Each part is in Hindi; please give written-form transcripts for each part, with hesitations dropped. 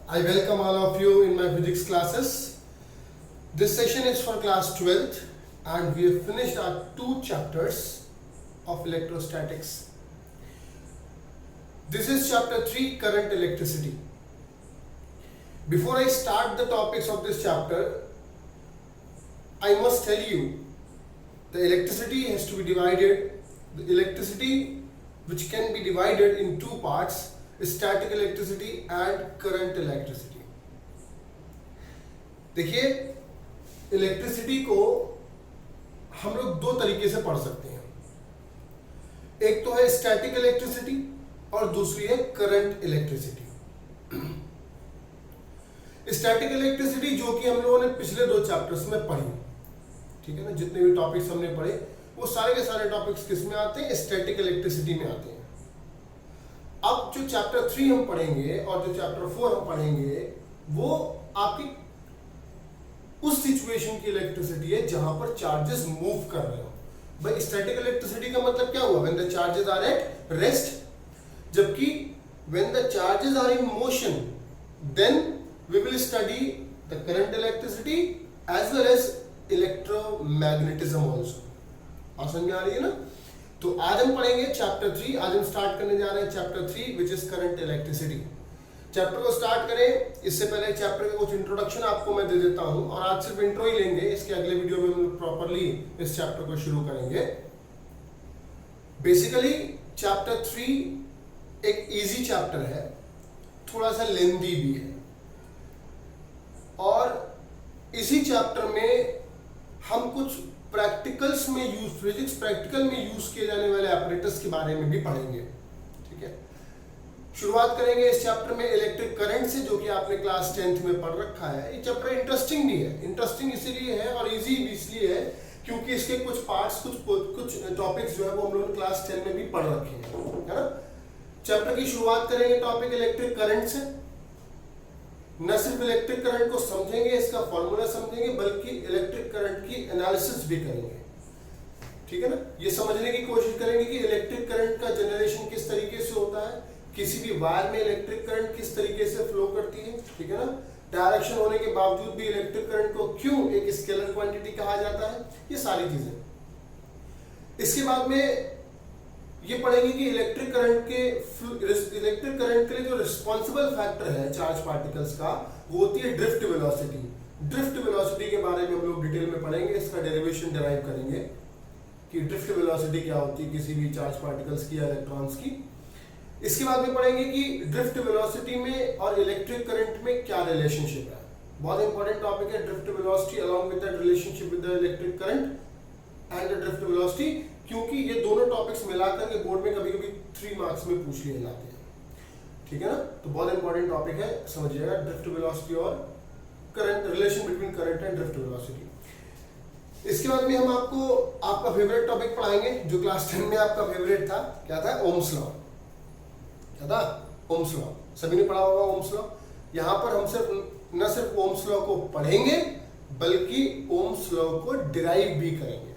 I welcome all of you in my physics classes. This session is for class 12th and we have finished our two chapters of electrostatics. This is chapter 3, current electricity. Before I start the topics of this chapter, I must tell you the electricity has to be divided. The electricity which can be divided in two parts, static electricity and current electricity. देखिए इलेक्ट्रिसिटी को हम लोग दो तरीके से पढ़ सकते हैं, एक तो है स्टैटिक इलेक्ट्रिसिटी और दूसरी है करंट इलेक्ट्रिसिटी। स्टैटिक इलेक्ट्रिसिटी जो कि हम लोगों ने पिछले दो चैप्टर्स में पढ़ी, ठीक है ना, जितने भी टॉपिक्स हमने पढ़े वो सारे के सारे टॉपिक्स किस में आते हैं, स्टैटिक इलेक्ट्रिसिटी में आते हैं। अब जो चैप्टर 3 हम पढ़ेंगे और जो चैप्टर 4 हम पढ़ेंगे वो आपकी उस सिचुएशन की इलेक्ट्रिसिटी है जहां पर चार्जेस मूव कर रहे हो। भाई स्टैटिक इलेक्ट्रिसिटी का मतलब क्या हुआ, when the charges are at rest, जबकि when the charges are in motion then we will study the current electricity as well as electromagnetism also. समझ आ रही है ना? तो आज हम पढ़ेंगे चैप्टर 3। आज हम स्टार्ट करने जा रहे हैं chapter 3 which is current electricity. Chapter को स्टार्ट करें इससे पहले चैप्टर का कुछ इंट्रोडक्शन आपको मैं दे देता हूं, और आज सिर्फ इंट्रो ही लेंगे, इसके अगले वीडियो में हम प्रॉपर्ली इस चैप्टर को शुरू करेंगे। बेसिकली चैप्टर 3 एक इजी चैप्टर है, थोड़ा सा लेंदी भी है, और इसी चैप्टर में हम कुछ प्रैक्टिकल्स में यूज, फिजिक्स प्रैक्टिकल में यूज किए जाने वाले ऑपरेटर्स के बारे में भी पढ़ेंगे। ठीक है, शुरुआत करेंगे इस चैप्टर में इलेक्ट्रिक करंट से, जो कि आपने क्लास 10th में पढ़ रखा है। ये चैप्टर इंटरेस्टिंग भी है, इंटरेस्टिंग इसीलिए है और इजी भी इसलिए है क्योंकि इसके कुछ पार्ट्स, कुछ टॉपिक्स जो है वो हम लोग क्लास 10 में भी पढ़ रखे हैं, है ना। चैप्टर की शुरुआत करेंगे टॉपिक इलेक्ट्रिक करंट से। न सिर्फ इलेक्ट्रिक करंट को समझेंगे, इसका फॉर्मूला समझेंगे, बल्कि इलेक्ट्रिक करंट की एनालिसिस भी करेंगे। ठीक है ना, ये समझने की कोशिश करेंगे कि इलेक्ट्रिक करंट का जनरेशन किस तरीके से होता है, किसी भी वायर में इलेक्ट्रिक करंट किस तरीके से फ्लो करती है, ठीक है ना, डायरेक्शन होने के बावजूद भी इलेक्ट्रिक करंट को क्यों एक स्केलर क्वांटिटी कहा जाता है, ये सारी चीजें। इसके बाद में ये पढ़ेंगे कि इलेक्ट्रिक करंट के लिए जो रिस्पॉन्सिबल फैक्टर है चार्ज पार्टिकल्स का, वो होती है ड्रिफ्ट वेलोसिटी। ड्रिफ्ट वेलोसिटी के बारे में हम लोग डिटेल में पढ़ेंगे, इसका डेरिवेशन डिराइव करेंगे कि ड्रिफ्ट वेलोसिटी क्या होती है किसी भी चार्ज पार्टिकल्स की या इलेक्ट्रॉन्स की। इसके बाद में पढ़ेंगे कि ड्रिफ्ट वेलोसिटी में और इलेक्ट्रिक करंट में क्या रिलेशनशिप है। बहुत इंपॉर्टेंट टॉपिक है drift velocity along with that relationship with the electric current and the drift velocity, क्योंकि ये दोनों टॉपिक्स मिलाकर के बोर्ड में कभी कभी 3 मार्क्स में पूछ लिए जाते हैं। ठीक है ना, तो बहुत इंपॉर्टेंट टॉपिक है, समझिएगा ड्रिफ्ट वेलोसिटी और current, relation between current and drift velocity. इसके बाद में हम आपको आपका फेवरेट टॉपिक पढ़ाएंगे जो क्लास 10 में आपका फेवरेट था। क्या था? Ohm's law. क्या था? Ohm's law. सभी ने पढ़ा होगा ओम्स लॉ। यहाँ पर हम सिर्फ न सिर्फ ओम्स लॉ को पढ़ेंगे बल्कि ओम्स लॉ को डिराइव भी करेंगे,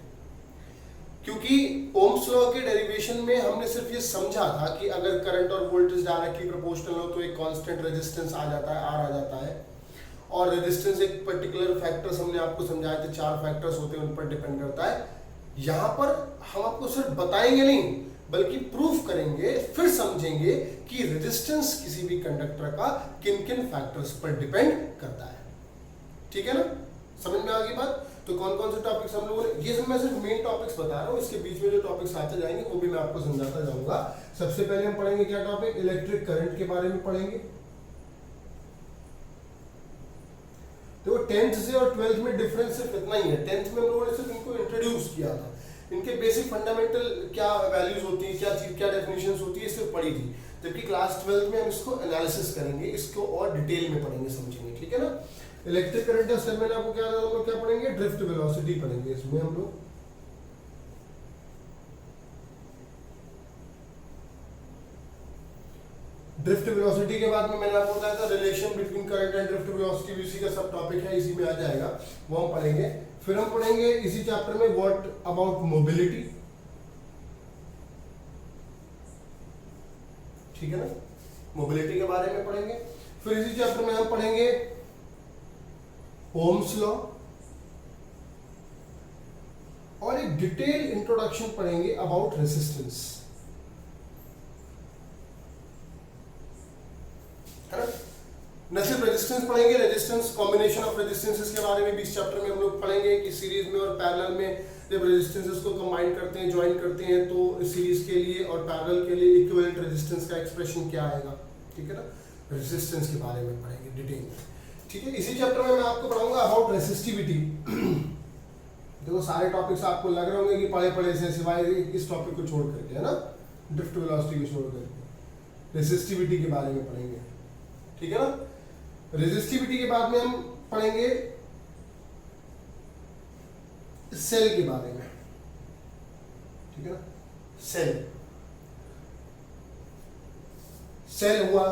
क्योंकि ओम्स लॉ के डेरिवेशन में हमने सिर्फ ये समझा था कि अगर करंट और वोल्टेज डायरेक्टली प्रोपोर्शनल हो तो एक कांस्टेंट रेजिस्टेंस आ जाता है, आर आ जाता है, और रेजिस्टेंस एक पर्टिकुलर फैक्टर्स हमने आपको समझाए थे, 4 फैक्टर्स होते हैं, उन पर डिपेंड करता है। यहाँ पर हम आपको सिर्फ बताएंगे नहीं बल्कि प्रूफ करेंगे, फिर समझेंगे कि रेजिस्टेंस किसी भी कंडक्टर का किन किन फैक्टर्स पर डिपेंड करता है। ठीक है ना, समझ में आ गई बात? तो कौन कौन से टॉपिक्स हम लोगों ने, ये सब मैं सिर्फ मेन टॉपिक्स बता रहा हूँ, इसके बीच में जो टॉपिक्स आते जाएंगे वो भी मैं आपको समझाता जाऊंगा। सबसे पहले हम पढ़ेंगे क्या टॉपिक, इलेक्ट्रिक करंट के बारे में पढ़ेंगे। तो 10th से और 12th में डिफरेंस सिर्फ इतना ही है। 10th में हम लोगों ने सिर्फ इनको इंट्रोड्यूस किया था, इनके बेसिक फंडामेंटल क्या वैल्यूज होती है, क्या चीज, क्या डेफिनेशंस होती है, सिर्फ पढ़ी थी। जबकि क्लास 12th में हम इसको एनालिसिस करेंगे, इसको और डिटेल में पढ़ेंगे, समझेंगे। ठीक है ना, इलेक्ट्रिक करंट का स्टेप में आपको हम लोग क्या पढ़ेंगे, ड्रिफ्ट वेलोसिटी पढ़ेंगे। इसमें हम लोग ड्रिफ्ट वेलोसिटी के बाद में मैंने आपको बताया था relation between current and drift velocity, इसी का सब टॉपिक है, इसी में आ जाएगा, वो हम पढ़ेंगे। फिर हम पढ़ेंगे इसी चैप्टर में व्हाट अबाउट मोबिलिटी। ठीक है ना, मोबिलिटी के बारे में पढ़ेंगे। फिर इसी चैप्टर में हम पढ़ेंगे ओम्स लॉ और एक डिटेल इंट्रोडक्शन पढ़ेंगे अबाउट रेजिस्टेंस, है ना। न सिर्फ रेजिस्टेंस पढ़ेंगे, रेजिस्टेंस कॉम्बिनेशन ऑफ रेजिस्टेंसेस के बारे में भी इस चैप्टर में हम लोग पढ़ेंगे कि सीरीज में और पैरेलल में जब रेजिस्टेंसेस को कंबाइन करते हैं, ज्वाइन करते हैं, तो सीरीज के लिए और पैरेलल के लिए इक्विवेलेंट रेजिस्टेंस का एक्सप्रेशन क्या आएगा, ठीक है ना। रेजिस्टेंस के बारे में पढ़ेंगे डिटेल में, ठीक है। इसी चैप्टर में मैं आपको पढ़ाऊंगा अबाउट रेसिस्टिविटी। देखो सारे टॉपिक्स आपको लग रहे होंगे कि पढ़े से, सिवाय इस टॉपिक को छोड़ करके, है ना, ड्रिफ्ट वेलोसिटी को छोड़ करके रेसिस्टिविटी के बारे में पढ़ेंगे, ठीक है ना। रेजिस्टिविटी के बाद में हम पढ़ेंगे सेल के बारे में, ठीक है ना। सेल हुआ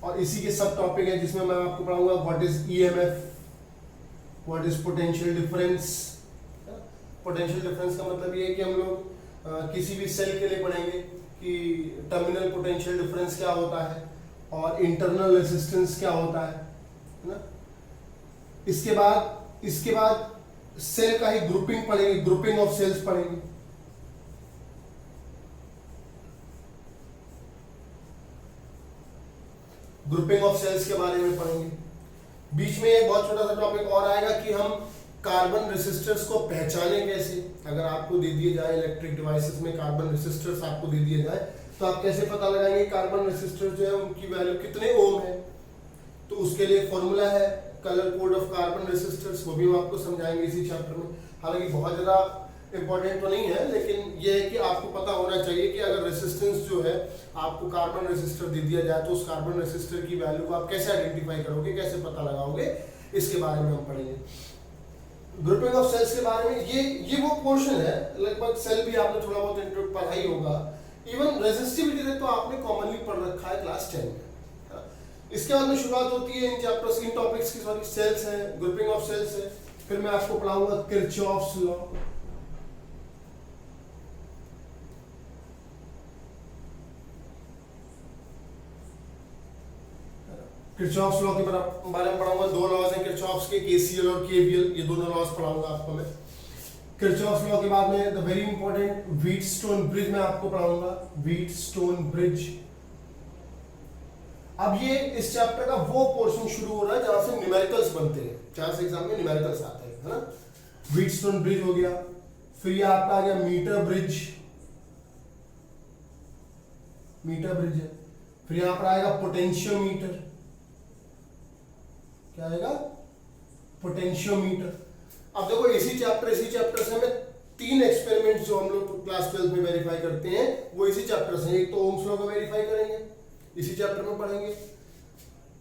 और इसी के सब टॉपिक है जिसमें मैं आपको पढ़ाऊंगा what is EMF, what is potential difference. Potential difference का मतलब ये है कि हम लोग किसी भी सेल के लिए पढ़ेंगे कि टर्मिनल पोटेंशियल डिफरेंस क्या होता है और इंटरनल रेजिस्टेंस क्या होता है ना। इसके बाद सेल का ही ग्रुपिंग पढ़ेंगे, ग्रुपिंग ऑफ सेल्स पढ़ेंगे। ग्रुपिंग ऑफ सेल्स के बारे में पढ़ेंगे। बीच में एक बहुत छोटा सा टॉपिक और आएगा कि हम कार्बन रेसिस्टर्स को पहचाने कैसे। अगर आपको दे दिए जाए इलेक्ट्रिक डिवाइसेस में कार्बन रेसिस्टर्स आपको दे दिए जाए तो आप कैसे पता लगाएंगे कार्बन रेसिस्टर जो है उनकी वैल्यू कितने ओम है। तो उसके लिए फॉर्मूला है colour code of carbon resistors, वो भी हम आपको समझाएंगे इसी चैप्टर में। हालांकि बहुत ज़्यादा इंपॉर्टेंट तो नहीं है, लेकिन ये है कि आपको पता होना चाहिए कि अगर रेसिस्टेंस जो है आपको कार्बन रेसिस्टर दे दिया जाए तो उस कार्बन रेसिस्टर की वैल्यू को आप कैसे आइडेंटिफाई करोगे, कैसे पता लगाओगे, इसके बारे में हम पढ़ेंगे। ग्रुपिंग ऑफ सेल्स के बारे में ये वो पोर्शन है, लगभग सेल भी आपने थोड़ा बहुत पढ़ा ही होगा। इवन रेजिस्टिविटी तक तो आपने कॉमनली पढ़ रखा है क्लास 10 में। इसके बाद में शुरुआत होती है इन चैप्टर्स, इन टॉपिक्स की, सॉरी, सेल्स है, ग्रुपिंग ऑफ सेल्स है। फिर मैं आपको पढ़ाऊंगा किरचॉफ्स लॉ। किरचॉफ्स लॉ के बारे में पढ़ाऊंगा। दो लॉज हैं किरचॉफ्स के, केसीएल और केवीएल, ये दोनों लॉज पढ़ाऊंगा आपको मैं। किरचॉफ्स लॉ के बाद में the very important Wheatstone bridge मैं आपको पढ़ाऊंगा, व्हीटस्टोन ब्रिज। अब ये इस चैप्टर का वो पोर्शन शुरू हो रहा है जहां से न्यूमेरिकल्स बनते हैं, जहां से एग्जाम में न्यूमेरिकल्स आते हैं, है ना। व्हीटस्टोन ब्रिज हो गया, फिर ये आपका आ गया मीटर ब्रिज, मीटर ब्रिज है। फिर यहां पर आएगा पोटेंशियोमीटर, क्या आएगा, पोटेंशियोमीटर। अब देखो इसी चैप्टर से हमें 3 एक्सपेरिमेंट्स जो हम लोग क्लास 12 में वेरीफाई करते हैं वो इसी चैप्टर से। एक तो ओम्स लॉ को वेरीफाई करेंगे, इसी चैप्टर में पढ़ेंगे।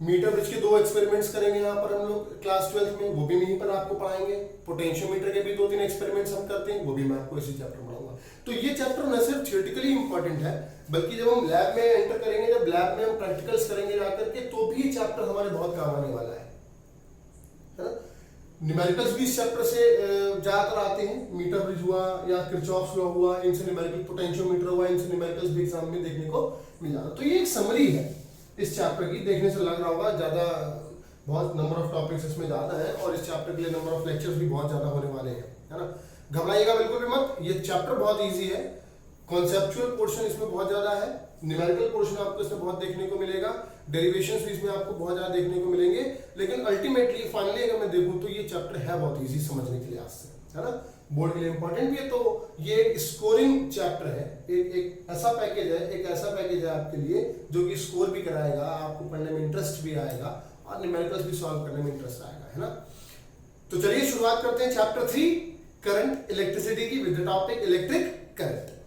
मीटर ब्रिज के 2 एक्सपेरिमेंट्स करेंगे यहाँ पर हम लोग क्लास 12 में, वो भी यहीं पर आपको पढ़ाएंगे। पोटेंशियोमीटर के भी 2-3 एक्सपेरिमेंट्स हम करते हैं, वो भी मैं आपको इसी चैप्टर में पढ़ाऊंगा। तो ये चैप्टर न सिर्फ थियोरेटिकली इंपॉर्टेंट है, बल्कि जब हम लैब में एंटर करेंगे, जब लैब में हम प्रैक्टिकल्स करेंगे जाकर के, तो भी ये चैप्टर हमारे बहुत काम आने वाला है ना। न्यूमेरिकल्स भी इस चैप्टर से ज्यादातर आते हैं। मीटर ब्रिज हुआ या किरचॉफ्स लॉ हुआ, इनसे न्यूमेरिकल, पोटेंशियोमीटर हुआ, इनसे न्यूमेरिकल्स भी एग्जाम में देखने को मिल जाता है। तो ये एक समरी है इस चैप्टर की। देखने से लग रहा होगा ज्यादा, बहुत नंबर ऑफ टॉपिक्स इसमें ज्यादा है और इस चैप्टर के लिए नंबर ऑफ लेक्चर्स भी बहुत ज्यादा होने वाले हैं, है ना। घबराइएगा बिल्कुल भी मत, ये चैप्टर बहुत ईजी है। कॉन्सेप्चुअल पोर्शन इसमें बहुत ज्यादा है, न्यूमेरिकल पोर्शन आपको इसमें बहुत देखने को मिलेगा, डेरिवेशंस भी इसमें आपको बहुत ज्यादा देखने को मिलेंगे। लेकिन अल्टीमेटली फाइनली अगर मैं देखूं तो ये चैप्टर है बहुत इजी समझने के लिए आज से, है ना। बोर्ड के लिए इंपॉर्टेंट भी है। तो ये एक स्कोरिंग चैप्टर है, एक ऐसा पैकेज है आपके लिए जो कि स्कोर भी कराएगा, आपको पढ़ने में इंटरेस्ट भी आएगा और न्यूमेरिकल्स भी सॉल्व करने में इंटरेस्ट आएगा, है ना। तो चलिए शुरुआत करते हैं चैप्टर 3 करंट इलेक्ट्रिसिटी की with the topic electric current.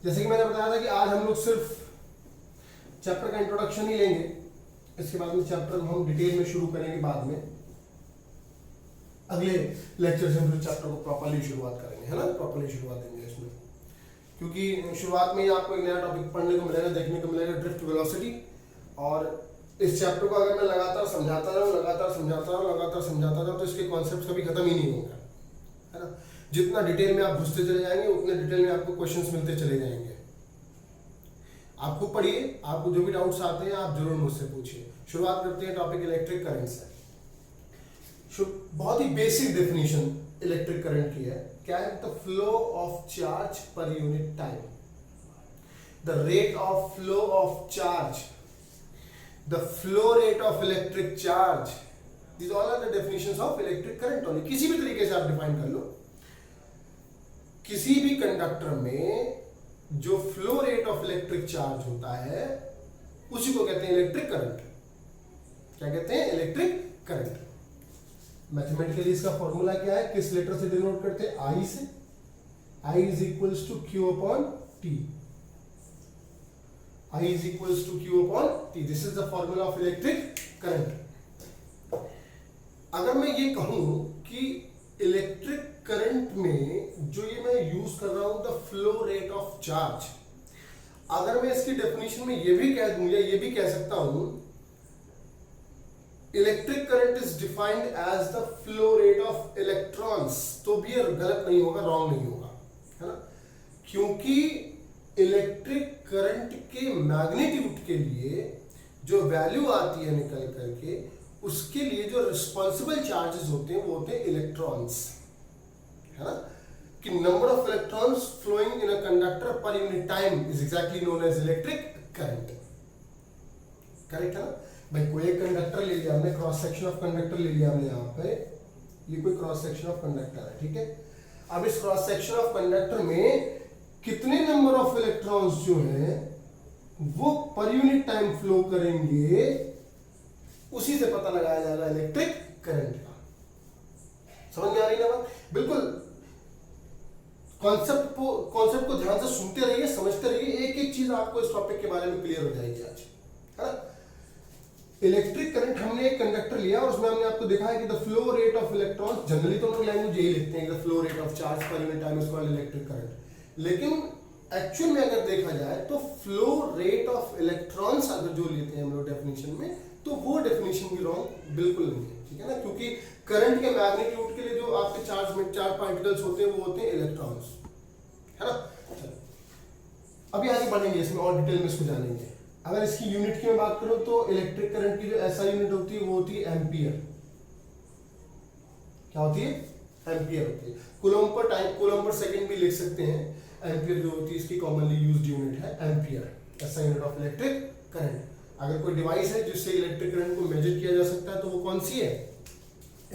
जैसे कि मैंने बताया था कि आज हम लोग सिर्फ चैप्टर का इंट्रोडक्शन ही लेंगे, इसके बाद में चैप्टर हम डिटेल में शुरू करेंगे बाद में। अगले लेक्चर से हम फिर चैप्टर को प्रॉपर्ली शुरुआत करेंगे, है ना, प्रॉपर्ली शुरुआत देंगे इसमें। क्योंकि शुरुआत में ही आपको एक नया टॉपिक पढ़ने को मिलेगा, देखने को मिलेगा, ड्रिफ्ट वेलोसिटी। और इस चैप्टर को अगर मैं लगातार समझाता रहूँ तो इसके कॉन्सेप्ट कभी खत्म ही नहीं होगा, है ना। जितना डिटेल में आप घुसते चले जाएंगे उतने डिटेल में आपको क्वेश्चंस मिलते चले जाएंगे। आपको पढ़िए, आपको जो भी डाउट्स आते हैं आप जरूर मुझसे पूछिए। शुरुआत करते हैं टॉपिक इलेक्ट्रिक करंट से। बहुत ही बेसिक डेफिनेशन इलेक्ट्रिक करंट की है। क्या है? द फ्लो ऑफ चार्ज पर unit time, the rate of flow of charge, the flow rate of electric charge, these all are the definitions of electric current only। किसी भी तरीके से आप डिफाइन कर लो, किसी भी कंडक्टर में जो flow rate of electric charge होता है उसी को कहते हैं इलेक्ट्रिक करंट। क्या कहते हैं? Electric current. मैथमेटिकली इसका फॉर्मूला क्या है? किस लेटर से डिनोट करते हैं? आई से। I is equals to Q upon T। I is equals to Q upon T। This is the formula of electric current। अगर मैं ये कहूं कि इलेक्ट्रिक करंट में जो ये मैं यूज कर रहा हूं the flow rate of charge, अगर मैं इसकी डेफिनेशन में ये भी कह दूं या ये भी कह सकता हूं electric current is defined as the flow rate of electrons, तो भी ये गलत नहीं होगा, रॉन्ग नहीं होगा, है ना। क्योंकि इलेक्ट्रिक करंट के मैग्नीट्यूड के लिए जो वैल्यू आती है निकल करके, उसके लिए जो रिस्पॉन्सिबल चार्जेस होते हैं वो होते हैं इलेक्ट्रॉन्स, है ना। कि number of electrons flowing in a conductor per unit time is exactly known as electric current. Correct है ना भाई। कोई एक कंडक्टर ले लिया हमने, क्रॉस सेक्शन ऑफ कंडक्टर ले लिया हमने, यहाँ पे ये कोई क्रॉस सेक्शन ऑफ कंडक्टर है, ठीक है। अब इस क्रॉस सेक्शन ऑफ कंडक्टर में कितने नंबर ऑफ इलेक्ट्रॉन्स जो है वो पर यूनिट टाइम फ्लो करेंगे, उसी से पता लगाया जाएगा इलेक्ट्रिक करंट का। समझ में आ रही है ना बात? बिल्कुल कॉन्सेप्ट को ध्यान से सुनते रहिए, समझते रहिए, एक एक चीज आपको इस टॉपिक के बारे में क्लियर हो जाएगी आज, है ना। इलेक्ट्रिक करंट हमने एक कंडक्टर लिया और उसमें हमने आपको देखा है कि the flow rate of electrons, generally तो हम लोग लैंग्वेज यही लिखते हैं the flow rate of charge पर unit time is called electric current. लेकिन एक्चुअल में अगर देखा जाए तो फ्लो रेट ऑफ इलेक्ट्रॉन्स अगर जो लेते हैं हम लोग डेफिनेशन में, तो वो डेफिनेशन भी रॉन्ग बिल्कुल नहीं है, ठीक है ना। क्योंकि करंट के मैग्नीट्यूड के लिए जो आपके चार्ज में चार पार्टिकल्स होते हैं वो होते हैं इलेक्ट्रॉन्स, है ना। अभी आगे बढ़ेंगे, इसमें और डिटेल में इसको जानेंगे। अगर इसकी यूनिट की मैं बात करूं तो इलेक्ट्रिक करंट की जो ऐसा यूनिट होती है वो होती है एम्पियर। क्या होती है? एम्पियर होती है। Coulomb per time, coulomb per second भी लिख सकते हैं। एम्पियर जो होती है इसकी कॉमनली यूज्ड यूनिट है एम्पियर, ऐसा यूनिट ऑफ इलेक्ट्रिक करंट। अगर कोई डिवाइस है जिससे इलेक्ट्रिक करंट को मेजर किया जा सकता है तो वो कौन सी है?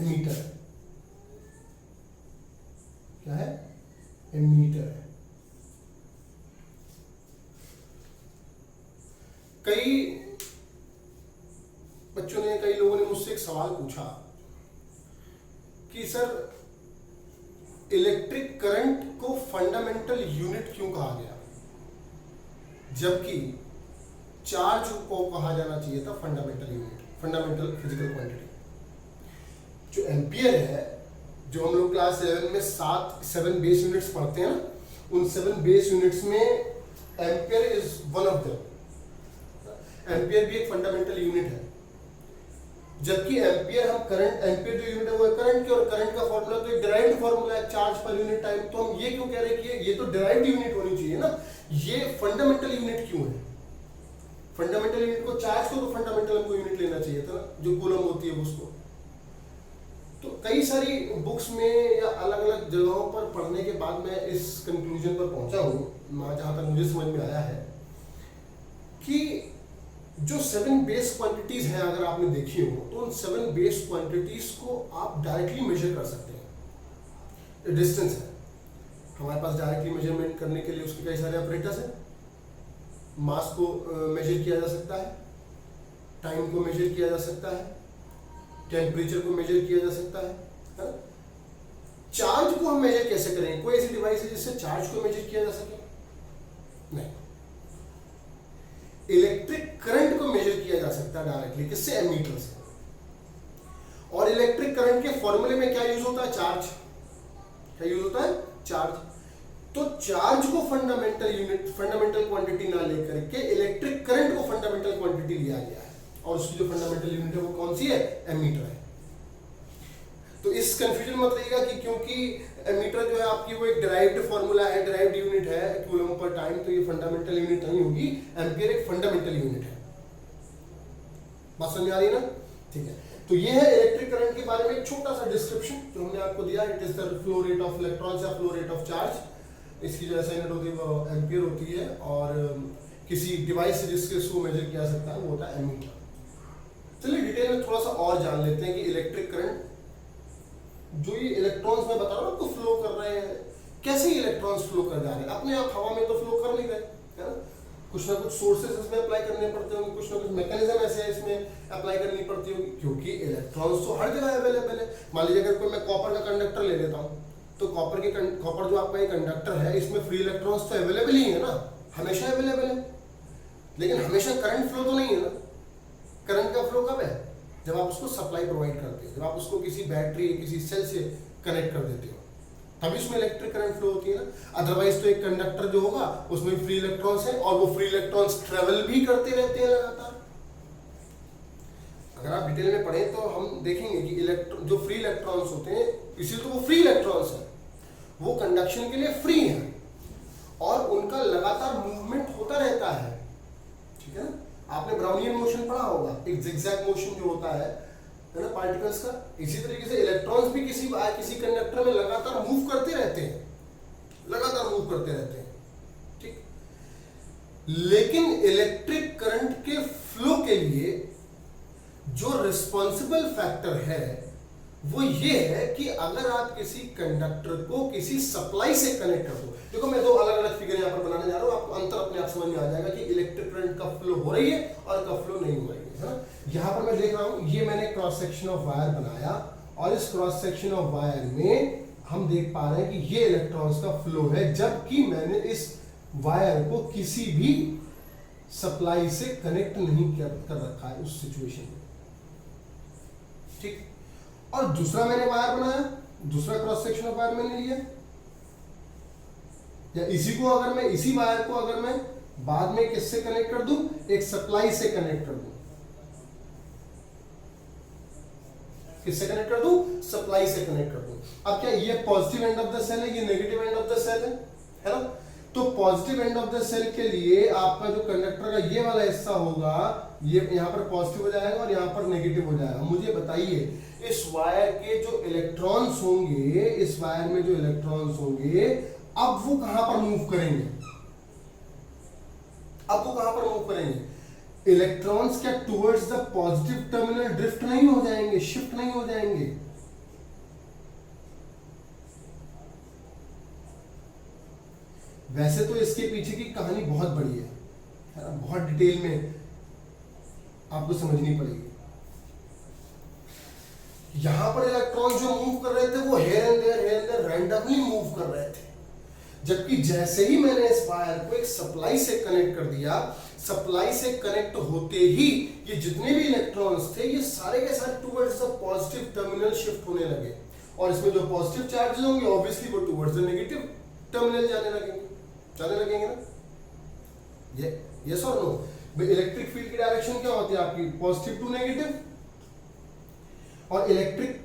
एमीटर। क्या है? एमीटर है। कई बच्चों ने, कई लोगों ने मुझसे एक सवाल पूछा कि सर इलेक्ट्रिक करंट को फंडामेंटल यूनिट क्यों कहा गया, जबकि चार्ज को कहा जाना चाहिए था fundamental unit, fundamental physical quantity. जो एम्पियर है, जो हम लोग क्लास 11 में 7 बेस यूनिट्स पढ़ते हैं ना, उन 7 बेस यूनिट्स में ampere is one of them. Ampere भी एक फंडामेंटल यूनिट है, जबकि एम्पियर हम करंट, एम्पियर जो यूनिट है वो है करंट की, और करंट का फॉर्मूला तो एक डिराइव्ड फॉर्मूला है चार्ज पर यूनिट टाइम। तो हम ये क्यों कह रहे हैं कि ये तो डिराइव्ड यूनिट होनी चाहिए ना, ये फंडामेंटल यूनिट क्यों है? फंडामेंटल यूनिट को, चार्ज को तो फंडामेंटल हमको यूनिट लेना चाहिए था ना, जो कूलम होती है उसको। तो कई सारी बुक्स में या अलग अलग जगहों पर पढ़ने के बाद मैं इस कंक्लूजन पर पहुंचा हूं, जहां तक मुझे समझ में आया है कि जो 7 बेस क्वांटिटीज हैं अगर आपने देखी हो तो उन 7 बेस क्वांटिटीज को आप डायरेक्टली मेजर कर सकते हैं। डिस्टेंस है हमारे पास, डायरेक्टली मेजरमेंट करने के लिए उसके कई सारे ऑपरेटर्स हैं। मास को मेजर किया जा सकता है, टाइम को मेजर किया जा सकता है, टेम्परेचर को मेजर किया जा सकता है। चार्ज को हम मेजर कैसे करेंगे? कोई ऐसी डिवाइस है जिससे चार्ज को मेजर किया जा सके? नहीं। इलेक्ट्रिक करंट को मेजर किया जा सकता है डायरेक्टली, किससे? एमीटर से। और इलेक्ट्रिक करंट के फॉर्मूले में क्या यूज होता है? चार्ज। क्या यूज होता है? चार्ज। तो चार्ज को फंडामेंटल यूनिट, फंडामेंटल क्वांटिटी ना लेकर के इलेक्ट्रिक करंट को फंडामेंटल क्वांटिटी लिया गया है, और उसकी जो फंडामेंटल यूनिट है वो कौन सी है? एमीटर है। तो इस कंफ्यूजन मत रहिएगा कि क्योंकि मीटर जो है आपकी वो एक डिराइव्ड फॉर्मूला है, डिराइव्ड यूनिट है कूलम पर टाइम, तो ये फंडामेंटल यूनिट नहीं होगी। एम्पियर एक फंडामेंटल यूनिट है। बात समझ आ रही है ना? ठीक है, तो ये है इलेक्ट्रिक करंट के बारे में एक छोटा सा डिस्क्रिप्शन जो हमने आपको दिया। It is the flow rate of electrons या फ्लो रेट ऑफ चार्ज। इसकी जो असाइनमेंट होती है वो एम्पियर होती है, और किसी डिवाइस से जिसके थ्रू मेजर किया सकता है वो होता है एमीटर। चलिए डिटेल में थोड़ा सा और जान लेते हैं कि इलेक्ट्रिक करंट जो ये इलेक्ट्रॉन्स मैं बता रहा हूँ आपको फ्लो कर रहे हैं, कैसे इलेक्ट्रॉन्स फ्लो कर जा रहे हैं। अपने आप हवा में तो फ्लो कर नहीं रहे, है ना? कुछ ना कुछ सोर्सेस इसमें अप्लाई करने पड़ते होंगे, कुछ ना कुछ मैकेनिज्म ऐसे इसमें अप्लाई करनी पड़ती होगी, क्योंकि इलेक्ट्रॉन्स तो हर जगह अवेलेबल है। मान लीजिए अगर कोई मैं कॉपर का कंडक्टर ले लेता हूँ, तो कॉपर जो आपका ये कंडक्टर है, इसमें फ्री इलेक्ट्रॉन्स तो अवेलेबल ही है ना, हमेशा अवेलेबल है। लेकिन हमेशा करंट फ्लो तो नहीं है ना। करंट का फ्लो कब है? जब आप उसको सप्लाई प्रोवाइड करते हो, जब आप उसको किसी बैटरी किसी सेल से कनेक्ट कर देते हो, तभी उसमें इलेक्ट्रिक करंट फ्लो होती है ना। अदरवाइज तो एक कंडक्टर जो होगा उसमें फ्री इलेक्ट्रॉन्स है, और वो फ्री इलेक्ट्रॉन्स ट्रेवल भी करते रहते हैं लगातार। अगर आप डिटेल में पढ़ें तो हम देखेंगे कि जो फ्री इलेक्ट्रॉन्स होते हैं, इसीलिए तो वो फ्री इलेक्ट्रॉन्स है, वो कंडक्शन के लिए फ्री है और उनका लगातार मूवमेंट होता रहता है। ठीक है ना? आपने ब्राउनियन मोशन पढ़ा होगा, एक जिगजैग मोशन जो होता है ना पार्टिकल्स का। इसी तरीके से इलेक्ट्रॉन्स भी किसी कंडक्टर में लगातार मूव करते रहते हैं, लगातार मूव करते रहते हैं। ठीक, लेकिन इलेक्ट्रिक करंट के फ्लो के लिए जो रिस्पॉन्सिबल फैक्टर है वो ये है कि अगर आप किसी कंडक्टर को किसी सप्लाई से कनेक्ट कर दो। देखो मैं दो अलग अलग फिगर यहाँ पर बनाने जा रहा हूँ, आपको अंतर अपने आप समझ में आ जाएगा कि इलेक्ट्रिक करंट कब फ्लो हो रही है और कब फ्लो नहीं हो रही है ना? यहाँ पर मैं देख रहा हूँ, ये मैंने क्रॉस सेक्शन ऑफ वायर बनाया, और इस क्रॉस सेक्शन ऑफ वायर में हम देख पा रहे हैं कि ये इलेक्ट्रॉन्स का फ्लो है, जबकि मैंने इस वायर को किसी भी सप्लाई से कनेक्ट नहीं कर रखा है उस सिचुएशन में। ठीक, और दूसरा मैंने वायर बनाया, दूसरा क्रॉस सेक्शन ऑफ वायर मैंने लिया, या इसी वायर को अगर मैं बाद में किससे कनेक्ट कर दूं, एक सप्लाई से कनेक्ट कर दूं। किससे कनेक्ट कर दूं? सप्लाई से कनेक्ट कर दूं। अब क्या ये positive end of the cell है, ये negative end of the cell है ना? तो positive end of the cell के लिए आपका जो कंडक्टर का ये वाला हिस्सा होगा, ये यहाँ पर पॉजिटिव हो जाएगा और यहाँ पर नेगेटिव हो जाएगा। मुझे बताइए इस वायर के जो इलेक्ट्रॉन्स होंगे, इस वायर में जो इलेक्ट्रॉन्स होंगे, अब वो कहां पर मूव करेंगे? अब वो कहां पर मूव करेंगे? इलेक्ट्रॉन्स क्या towards the positive terminal drift नहीं हो जाएंगे, शिफ्ट नहीं हो जाएंगे? वैसे तो इसके पीछे की कहानी बहुत बड़ी है ना? बहुत डिटेल में आपको समझनी पड़ेगी। यहां पर इलेक्ट्रॉन जो मूव कर रहे थे वो here and there randomly move कर रहे थे, जबकि जैसे ही मैंने इस वायर को एक सप्लाई से कनेक्ट कर दिया, सप्लाई से कनेक्ट होते ही ये जितने भी इलेक्ट्रॉन्स थे ये सारे के सारे towards the positive terminal shift होने लगे, और इसमें जो पॉजिटिव चार्जेस होंगे ऑब्वियसली वो टुवर्ड्स द नेगेटिव टर्मिनल जाने लगेंगे ना? ये यस और नो? इलेक्ट्रिक फील्ड की डायरेक्शन क्या होती है आपकी? Positive to negative. और इलेक्ट्रिक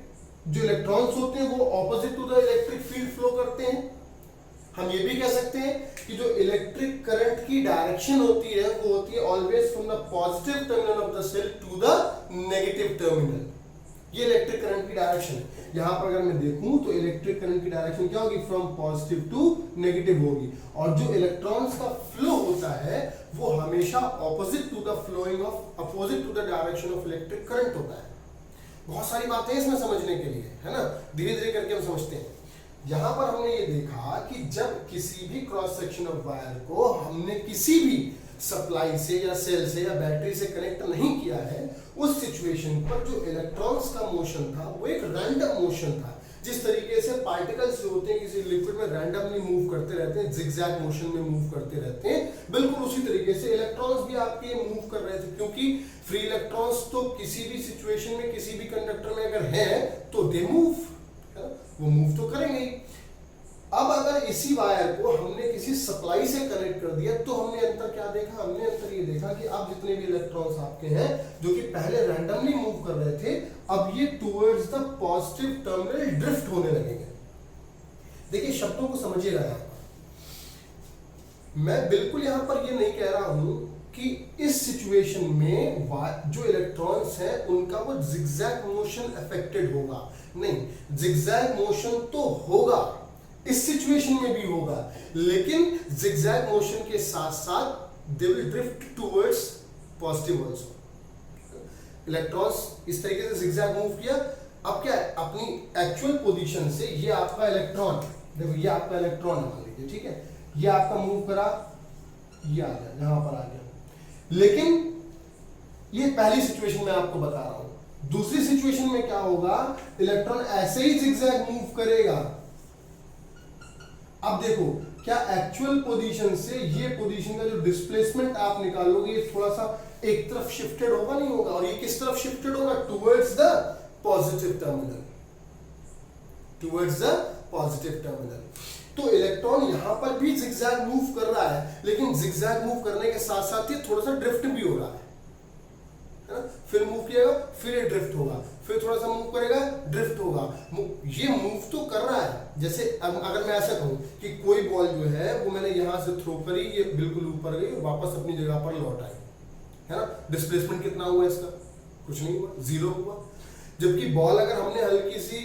जो इलेक्ट्रॉन्स होते हैं वो opposite to the electric field flow करते हैं। हम ये भी कह सकते हैं कि जो इलेक्ट्रिक करंट की डायरेक्शन होती है वो होती है always from the positive terminal of the cell to the negative terminal. ये इलेक्ट्रिक करंट की डायरेक्शन है। यहां पर अगर मैं देखूं तो इलेक्ट्रिक करंट की डायरेक्शन क्या होगी? फ्रॉम पॉजिटिव टू नेगेटिव होगी, और जो इलेक्ट्रॉन्स का फ्लो होता है वो हमेशा opposite to the direction of electric current होता है। बहुत सारी बातें इसमें समझने के लिए, है ना? धीरे धीरे करके हम समझते हैं। यहां पर हमने ये देखा कि जब किसी भी क्रॉस सेक्शन ऑफ वायर को हमने किसी भी सप्लाई से या सेल से या बैटरी से कनेक्ट नहीं किया है, उस सिचुएशन पर जो इलेक्ट्रॉन्स का मोशन था वो एक रैंडम मोशन था। जिस तरीके से पार्टिकल्स जो होते हैं किसी लिक्विड में रैंडमली मूव करते रहते हैं, जिगजैग मोशन में मूव करते रहते हैं, बिल्कुल उसी तरीके से इलेक्ट्रॉन्स भी आपके मूव कर रहे थे, क्योंकि फ्री इलेक्ट्रॉन्स तो किसी भी सिचुएशन में किसी भी कंडक्टर में अगर है तो दे मूव, वो मूव तो करेंगे ही। अब अगर इसी वायर को हमने किसी सप्लाई से कनेक्ट कर दिया तो हमने अंतर क्या देखा? हमने अंतर ये देखा कि अब जितने भी इलेक्ट्रॉन्स आपके हैं जो कि पहले रैंडमली मूव कर रहे थे, अब ये towards the positive terminal drift होने लगेंगे। देखिए शब्दों को समझिएगा यहां पर, मैं बिल्कुल यहां पर ये नहीं कह रहा हूं कि इस सिचुएशन में जो इलेक्ट्रॉन्स हैं उनका वो जिगजैग मोशन अफेक्टेड होगा, नहीं, जिगजैग मोशन तो होगा, इस सिचुएशन में भी होगा, लेकिन जिगजैग मोशन के साथ साथ they will drift towards positive also. Electrons इस तरीके से जिगजैग मूव किया, अब क्या है, अपनी एक्चुअल पोजीशन से ये आपका इलेक्ट्रॉन, देखो ये आपका इलेक्ट्रॉन मान लीजिए, ठीक है, ये आपका मूव करा, ये आ गया, यहां पर आ गया, लेकिन ये पहली सिचुएशन में आपको बता रहा हूं। दूसरी सिचुएशन में क्या होगा, इलेक्ट्रॉन ऐसे ही जिगजैग मूव करेगा। अब देखो क्या एक्चुअल पोजीशन से ये पोजीशन का जो डिस्प्लेसमेंट आप निकालोगे ये थोड़ा सा एक तरफ शिफ्टेड होगा, नहीं होगा, और ये किस तरफ शिफ्टेड होगा, towards the positive terminal, towards the positive terminal. तो इलेक्ट्रॉन यहां पर भी जिगजैग मूव कर रहा है, लेकिन जिगजैग मूव करने के साथ साथ ये थोड़ा सा ड्रिफ्ट भी हो रहा है ना, फिर मूव किएगा, फिर ये ड्रिफ्ट होगा, फिर थोड़ा सा मूव करेगा, ड्रिफ्ट होगा, ये मूव तो कर रहा है। जैसे अगर मैं ऐसा कहूं कि कोई बॉल जो है वो मैंने यहां से थ्रो करी, ये बिल्कुल ऊपर गई, वापस अपनी जगह पर लौट आई, है ना, डिस्प्लेसमेंट कितना हुआ इसका, कुछ नहीं हुआ, जीरो हुआ। जबकि बॉल अगर हमने हल्की सी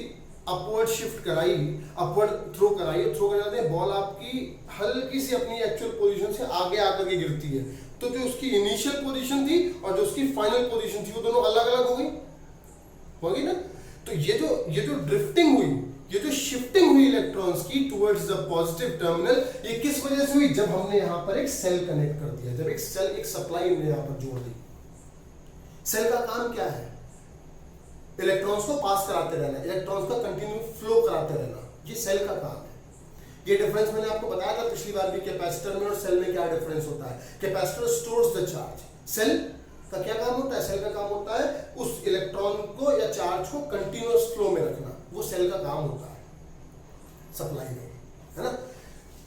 अपवर्ड शिफ्ट कराई, अपवर्ड थ्रो कराई, थ्रो कर जाते हैं, बॉल आपकी हल्की सी अपनी एक्चुअल पोजीशन से आगे आकर के गिरती है, तो जो उसकी इनिशियल पोजीशन थी और जो उसकी फाइनल पोजीशन थी वो दोनों अलग अलग होगी ना। तो ये जो ड्रिफ्टिंग हुई, ये जो शिफ्टिंग हुई इलेक्ट्रॉन्स की टुवर्ड्स द पॉजिटिव टर्मिनल, ये किस वजह से हुई, जब हमने यहां पर एक सेल कनेक्ट कर दिया, जब एक सप्लाई हमने यहां पर जोड़ दी। सेल का काम क्या है, इलेक्ट्रॉन्स को पास कराते रहना, इलेक्ट्रॉन्स का कंटिन्यू फ्लो कराते रहना, ये सेल का काम है। ये डिफरेंस मैंने आपको बताया था पिछली बार भी, कैपेसिटर में और सेल में क्या डिफरेंस होता है। Capacitor stores the charge, cell का क्या काम होता है, सेल का काम होता है उस इलेक्ट्रॉन को या चार्ज को कंटिन्यूअस फ्लो में रखना, वो सेल का काम होता है सप्लाई में, है ना।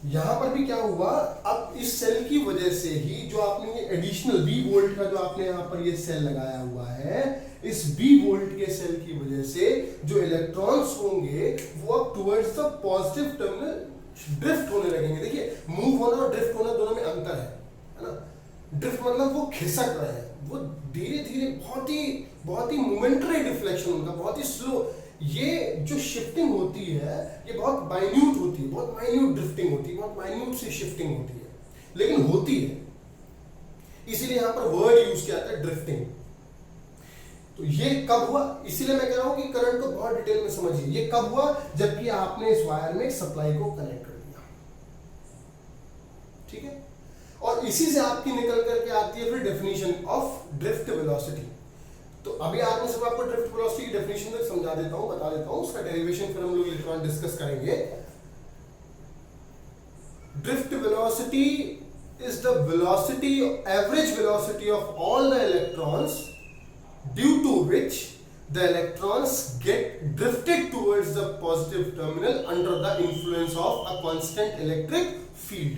यहां पर भी क्या हुआ, अब इस सेल की वजह से ही जो आपने ये एडिशनल V वोल्ट का जो आपने यहां पर ये सेल लगाया हुआ है, इस V वोल्ट के सेल की वजह से जो इलेक्ट्रॉन्स होंगे वो अब towards the positive terminal drift होने लगेंगे। देखिए मूव होना और ड्रिफ्ट होना दोनों में अंतर है ना। ड्रिफ्ट मतलब वो खिसक रहे हैं, वो धीरे धीरे बहुत ही मोमेंटरी डिफ्लेक्शन उनका, बहुत ही स्लो। ये जो शिफ्टिंग होती है ये बहुत माइन्यूट होती है, बहुत माइन्यूट ड्रिफ्टिंग होती है, बहुत माइन्यूट सी शिफ्टिंग होती है, लेकिन होती है, इसीलिए यहां पर वर्ड यूज किया जाता है ड्रिफ्टिंग। तो ये कब हुआ, इसीलिए मैं कह रहा हूं कि करंट को बहुत डिटेल में समझिए। ये कब हुआ, जबकि आपने इस वायर में सप्लाई को कनेक्ट कर दिया, ठीक है। और इसी से आपकी निकल करके आती है फिर डेफिनेशन ऑफ ड्रिफ्ट वेलोसिटी। तो अभी आज मैं सिर्फ आपको ड्रिफ्ट वेलोसिटी की डेफिनेशन तक समझा देता हूं, बता देता हूं, उसका डेरिवेशन फिर हम लोग लेटर ऑन डिस्कस करेंगे। Drift velocity is the velocity, average velocity of all the electrons due to which the electrons get drifted towards the positive terminal under the influence of a constant electric field।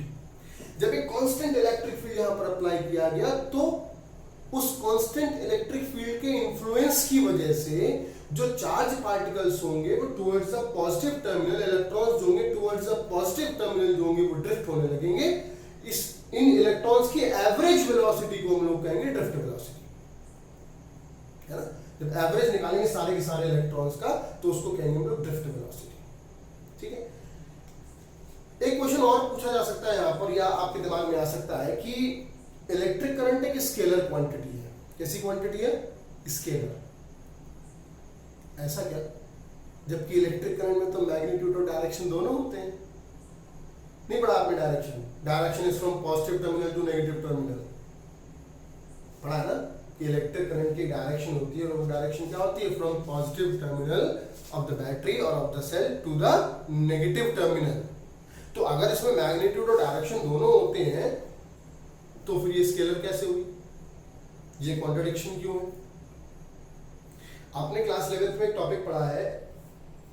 जब एक constant electric field यहां पर अप्लाई किया गया तो उस constant electric field के influence की वजह से जो चार्ज पार्टिकल्स होंगे वो towards the positive terminal, electrons जो होंगे towards the positive terminal जो होंगे वो ड्रिफ्ट होने लगेंगे। इन इलेक्ट्रॉन्स की एवरेज वेलोसिटी को हम लोग कहेंगे ड्रिफ्ट वेलोसिटी, है ना। जब एवरेज निकालेंगे सारे के सारे इलेक्ट्रॉन्स का तो उसको कहेंगे हम लोग ड्रिफ्ट वेलोसिटी, ठीक है। एक क्वेश्चन और पूछा जा सकता है यहां पर, या आपके दिमाग में आ सकता है कि इलेक्ट्रिक करंट एक स्केलर क्वांटिटी है। कैसी क्वांटिटी है, स्केलर। ऐसा क्या, जबकि इलेक्ट्रिक करंट में तो मैग्नीट्यूड और डायरेक्शन दोनों होते हैं। नहीं पढ़ा आपने direction is from positive terminal to negative terminal, पढ़ा है ना। इलेक्ट्रिक करंट की डायरेक्शन होती है और वो डायरेक्शन क्या होती है, from positive terminal of the battery और of the cell to the negative terminal. तो अगर इसमें मैग्नीट्यूड और डायरेक्शन दोनों होते हैं तो फिर ये स्केलर कैसे हुई, ये कॉन्ट्रडिक्शन क्यों है। आपने क्लास 11th में एक टॉपिक पढ़ा है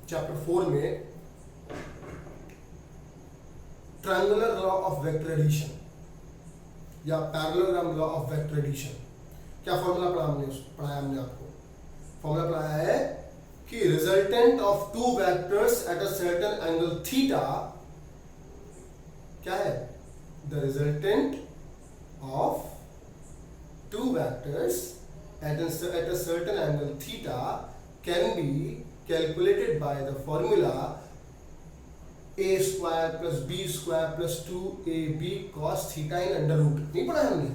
चैप्टर 4 में, triangular law of vector addition या parallelogram law of vector addition. क्या फॉर्मूला पढ़ाया हमने आपको, फॉर्मूला पढ़ाया है कि resultant of two vectors at a certain angle theta क्या है, the resultant of two vectors at a certain angle theta can be calculated by the formula a square plus b square plus 2ab cos theta in under root। नहीं पढ़ा हमने?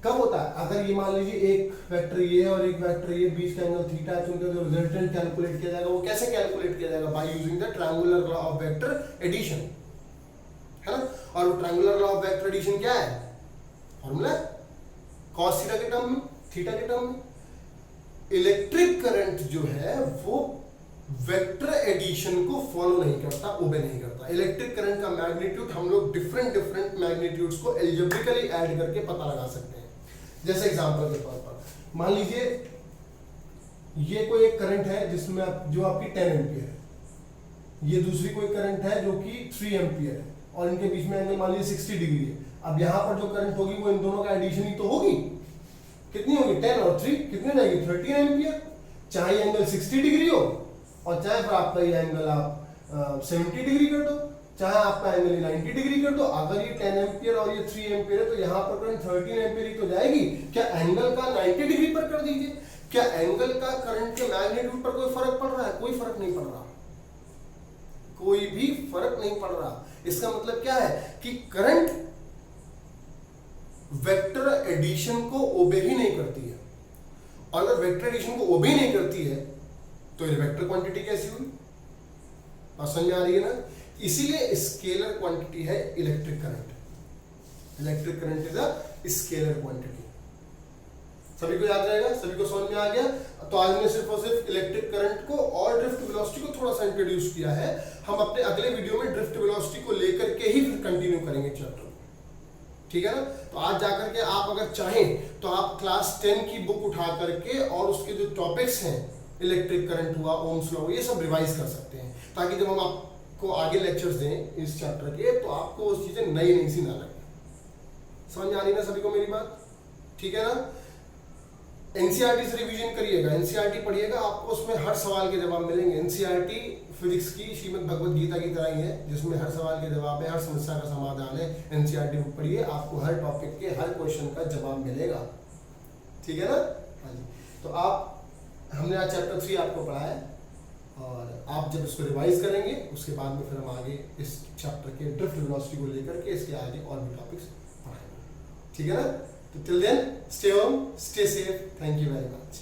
कब होता है? अगर ये मान लीजिए एक वेक्टर ये और एक वेक्टर ये, बीच का एंगल थीटा है, तो उनका जो रिजल्टेंट कैलकुलेट किया जाएगा वो कैसे कैलकुलेट किया जाएगा? By using the triangular law of vector addition, है ना? और वो triangular law of vector addition क्या है? फॉर्मूला cos थीटा के टर्म में, थीटा के टर्म में। इलेक्ट्रिक करंट जो है वो वेक्टर एडिशन को फॉलो नहीं करता, ओबे नहीं करता। इलेक्ट्रिक करंट का मैग्नीट्यूड हम लोग डिफरेंट मैग्नीट्यूड्स को एल्जेब्रिकली ऐड करके पता लगा सकते हैं। जैसे एग्जांपल के तौर पर मान लीजिए ये कोई एक करंट है जिसमें जो आपकी 10 एम्पियर है, ये दूसरी कोई करंट है जो कि 3 एम्पियर है, और इनके बीच में एंगल मान लीजिए 60 डिग्री है। अब यहाँ पर जो करंट होगी वो इन दोनों का एडिशन ही तो होगी। कितनी होगी? 10 और 3 कितने जाएगी? 13 एम्पियर। चाहे एंगल 60 डिग्री हो और चाहे फिर आपका ये एंगल आप 70 डिग्री कर दो, चाहे आपका एंगल 90 डिग्री कर दो। अगर ये 10 एम्पियर और ये 3 एम्पियर है तो यहाँ पर करंट 13 एम्पियर ही तो जाएगी। क्या एंगल का 90 डिग्री पर कर दीजिए, क्या एंगल का करंट के मैग्नीट्यूड पर कोई फर्क पड़ रहा है? कोई फर्क नहीं पड़ रहा, कोई भी फर्क नहीं पड़ रहा। इसका मतलब क्या है कि करंट वेक्टर एडिशन को ओबे ही नहीं करती है, और अगर वेक्टर एडिशन को ओबे नहीं करती है तो ये वेक्टर क्वांटिटी कैसी हुई? समझ में आ रही है ना? इसीलिए स्केलर क्वांटिटी है electric current. Electric current is a scalar quantity. सभी को याद रहेगा? सभी को समझ में आ गया? तो आज मैंने सिर्फ और सिर्फ इलेक्ट्रिक करंट को और ड्रिफ्ट वेलोसिटी को थोड़ा सा इंट्रोड्यूस किया है। हम अपने अगले वीडियो में ड्रिफ्ट वेलोसिटी को लेकर के ही फिर कंटिन्यू करेंगे चैप्टर, ठीक है ना? तो आज जाकर के आप अगर चाहें तो आप क्लास 10 की बुक उठा करके और उसके जो टॉपिक्स हैं, इलेक्ट्रिक करंट हुआ, ओम्स लॉ, ये सब रिवाइज कर सकते हैं, ताकि जब हम आपको आगे लेक्चर्स दें इस चैप्टर के तो आपको वो चीजें नई सी ना लगे। समझ आ रही ना सभी को मेरी बात? ठीक है ना? एनसीईआरटी से रिवीजन करिएगा, एनसीईआरटी पढ़िएगा, आपको उसमें हर सवाल के जवाब मिलेंगे। एनसीईआरटी फिजिक्स की श्रीमद् भगवद गीता की तरह ही है, जिसमें हर सवाल के जवाब है, हर समस्या का समाधान है। एनसीईआरटी बुक पढ़िए, आपको हर टॉपिक के हर क्वेश्चन का जवाब मिलेगा, ठीक है ना? हाँ जी। तो हमने आज चैप्टर 3 आपको पढ़ा है, और आप जब इसको रिवाइज करेंगे उसके बाद में फिर हम आगे इस चैप्टर के ड्रिफ्ट वेलोसिटी को लेकर के इसके आगे और भी टॉपिक्स पढ़ाएंगे, ठीक है ना? तो till then stay home, stay safe, thank you very much.